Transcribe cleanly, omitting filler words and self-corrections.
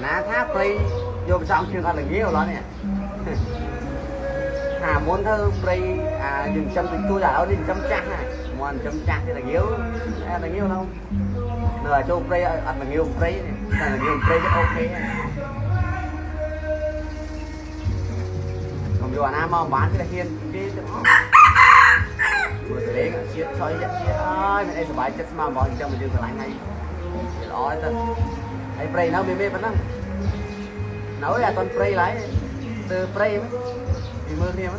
ná tháp play vô trong chưa thật là nhiều đó nè hà muốn thơ play dừng châm thì tôi ở dừng châm chắc này muốn châm chắc thì là nhiều không nửa cho play ăn là nhiều play này là nhiều play rất ok còn vừa nam mong bán cái là hiên cái vừa thế cái chiết soi chết chiết ơi mình đây sờ bài chết mà bỏ trong mình dừng lại ngay lo đấy ai play nó mê vẫn đang nói là con play lái từ play thì mưa thêm